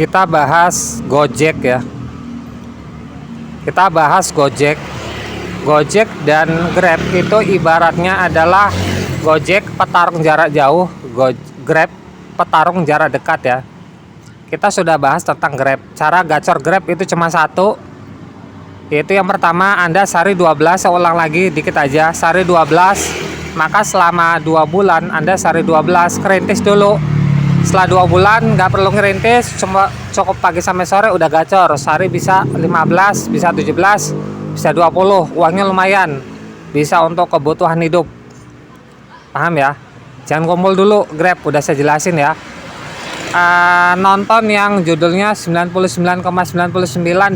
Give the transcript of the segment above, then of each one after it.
Kita bahas Gojek ya. Kita bahas Gojek. Gojek dan Grab itu ibaratnya adalah Gojek petarung jarak jauh, Grab petarung jarak dekat ya. Kita sudah bahas tentang Grab. Cara gacor Grab itu cuma satu, yaitu yang pertama Anda sehari 12, saya ulang lagi dikit aja, sehari 12, maka selama 2 bulan Anda sehari 12 kerintis dulu. Setelah 2 bulan nggak perlu ngerintis, cuma cukup pagi sampai sore udah gacor. Sehari bisa 15, bisa 17, bisa 20, uangnya lumayan, bisa untuk kebutuhan hidup. Paham ya? Jangan kumpul dulu Grab, udah saya jelasin ya. Nonton yang judulnya 99,99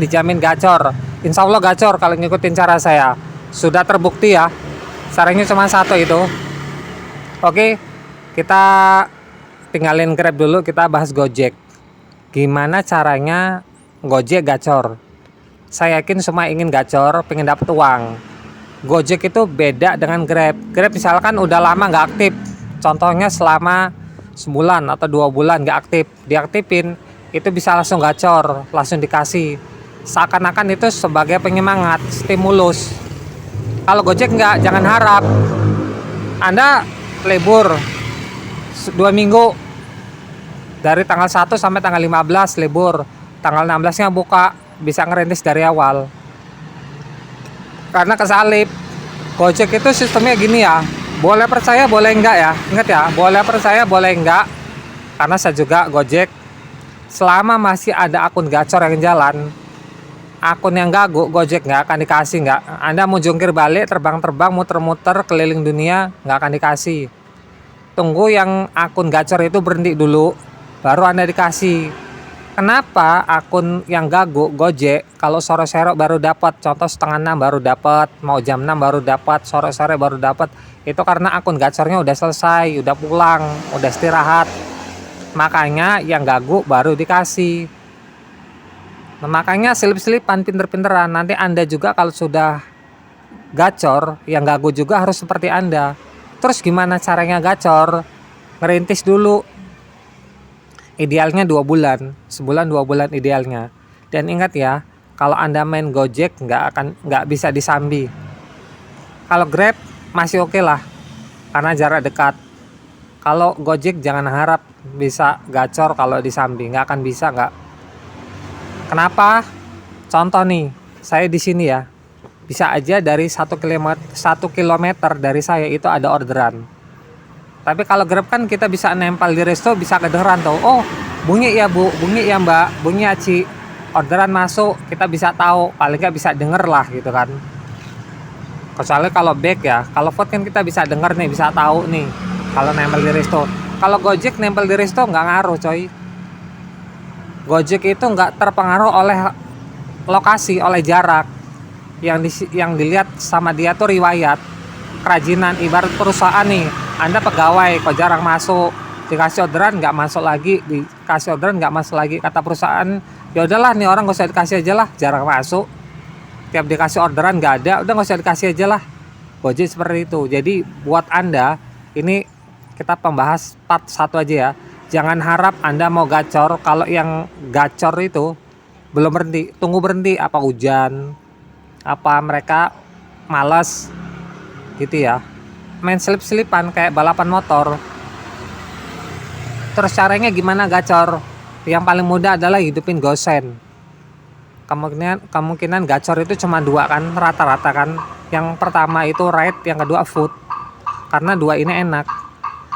dijamin gacor. Insya Allah gacor kalau ngikutin cara saya. Sudah terbukti ya. Caranya cuma satu itu. Oke, kita tinggalin Grab dulu, kita bahas Gojek. Gimana caranya Gojek gacor? Saya yakin semua ingin gacor, pengen dapet uang. Gojek itu beda dengan Grab. Grab misalkan udah lama nggak aktif, contohnya selama sebulan atau 2 bulan nggak aktif, diaktifin itu bisa langsung gacor, langsung dikasih. Seakan-akan itu sebagai penyemangat, stimulus. Kalau Gojek nggak, jangan harap. Anda libur 2 minggu, dari tanggal 1 sampai tanggal 15 libur, tanggal 16 nya buka, bisa ngerintis dari awal. Karena kesalip. Gojek itu sistemnya gini ya, boleh percaya boleh enggak ya, ingat ya, boleh percaya boleh enggak. Karena saya juga Gojek, selama masih ada akun gacor yang jalan, akun yang gagu, Gojek nggak akan dikasih. Nggak, Anda mau jungkir balik, terbang-terbang, muter-muter keliling dunia, nggak akan dikasih. Tunggu yang akun gacor itu berhenti dulu, baru Anda dikasih. Kenapa akun yang gagu Gojek kalau sore-sore baru dapat, contoh setengah 6 baru dapat, mau jam 6 baru dapat, sore-sore baru dapat? Itu karena akun gacornya udah selesai, udah pulang, udah istirahat. Makanya yang gagu baru dikasih. Nah, makanya selip-selipan, pinter-pinteran. Nanti Anda juga kalau sudah gacor, yang gagu juga harus seperti Anda. Terus gimana caranya gacor? Ngerintis dulu. Idealnya 2 bulan, sebulan 2 bulan idealnya. Dan ingat ya, kalau Anda main Gojek nggak bisa disambi. Kalau Grab masih oke lah, karena jarak dekat. Kalau Gojek jangan harap bisa gacor kalau disambi, nggak akan bisa, nggak. Kenapa? Contoh nih, saya di sini ya, bisa aja dari 1 kilometer dari saya itu ada orderan. Tapi kalau Grab kan kita bisa nempel di resto, bisa kedengeran tuh. Oh, bunyi ya Bu, bunyi ya Mbak, bunyi ya Ci. Orderan masuk, kita bisa tahu, paling nggak bisa denger lah gitu kan. Kecuali kalau back ya, kalau vote kan kita bisa denger nih, bisa tahu nih. Kalau nempel di resto. Kalau Gojek nempel di resto nggak ngaruh coy. Gojek itu nggak terpengaruh oleh lokasi, oleh jarak. Yang dilihat sama dia tuh riwayat, kerajinan. Ibarat perusahaan nih, Anda pegawai kok jarang masuk, dikasih orderan nggak masuk lagi, dikasih orderan nggak masuk lagi, kata perusahaan ya udahlah nih orang nggak usah dikasih aja lah, jarang masuk. Tiap dikasih orderan nggak ada, udah nggak usah dikasih aja lah. Gojek seperti itu. Jadi buat Anda, ini kita pembahas part 1 aja ya, jangan harap Anda mau gacor kalau yang gacor itu belum berhenti. Tunggu berhenti, apa hujan, apa mereka malas gitu ya, main selip-selipan kayak balapan motor. Terus caranya gimana gacor? Yang paling mudah adalah hidupin gosen. Kemungkinan gacor itu cuma 2 kan, rata-rata kan. Yang pertama itu ride, yang kedua food. Karena 2 ini enak.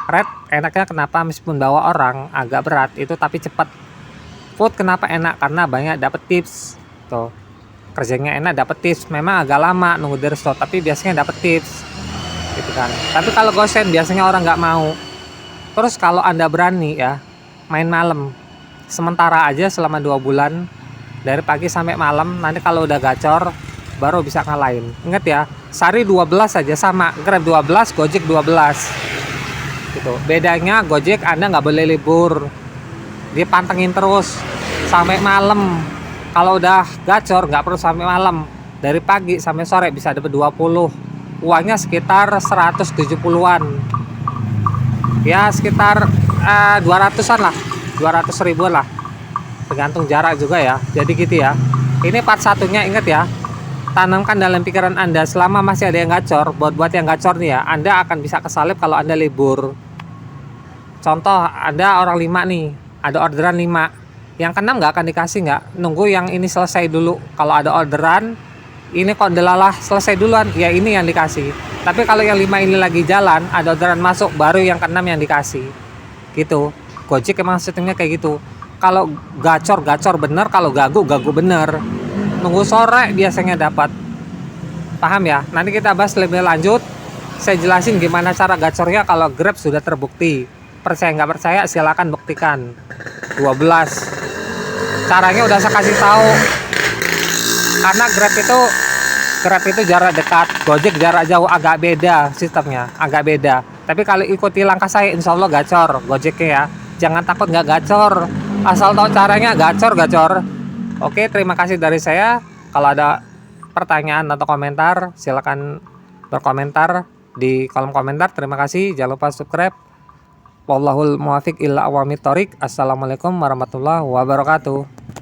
Ride enaknya kenapa? Meskipun bawa orang agak berat itu, tapi cepat. Food kenapa enak? Karena banyak dapet tips. Tuh, kerjanya enak, dapet tips. Memang agak lama nunggu di resto, tapi biasanya dapet tips gitu kan. Tapi kalau gosen biasanya orang nggak mau. Terus kalau Anda berani ya main malam, sementara aja selama 2 bulan, dari pagi sampai malam, nanti kalau udah gacor baru bisa ngalahin. Ingat ya, sehari 12 aja sama, Grab 12, Gojek 12 gitu. Bedanya Gojek Anda nggak boleh libur, dia pantengin terus sampai malam. Kalau udah gacor nggak perlu sampai malam, dari pagi sampai sore bisa dapat 20. Uangnya sekitar 170-an. Ya sekitar 200-an lah, 200 ribuan lah. tergantung jarak juga ya. Jadi gitu ya. Ini part satunya, ingat ya, tanamkan dalam pikiran Anda selama masih ada yang gacor. Buat yang gacor nih ya, Anda akan bisa kesalip kalau Anda libur. Contoh, Anda orang 5 nih, ada orderan 5, yang keenam nggak akan dikasih, nggak, nunggu yang ini selesai dulu. Kalau ada orderan ini kok delalah selesai duluan, ya ini yang dikasih. Tapi kalau yang 5 ini lagi jalan, ada orderan masuk, baru yang keenam yang dikasih gitu. Gojek emang sistemnya kayak gitu. Kalau gacor bener, kalau gagu bener. Nunggu sore biasanya dapat. Paham ya? Nanti kita bahas lebih lanjut. Saya jelasin gimana cara gacornya kalau Grab sudah terbukti. Percaya nggak percaya silakan buktikan. 12 caranya udah saya kasih tahu. Karena Grab itu jarak dekat, Gojek jarak jauh, agak beda sistemnya, agak beda. Tapi kalau ikuti langkah saya, insya Allah gacor Gojeknya ya. Jangan takut nggak gacor, asal tahu caranya gacor. Oke, terima kasih dari saya. Kalau ada pertanyaan atau komentar, silakan berkomentar di kolom komentar. Terima kasih, jangan lupa subscribe. Wallahul muwafiq illa aqwamit thoriq. Assalamualaikum warahmatullahi wabarakatuh.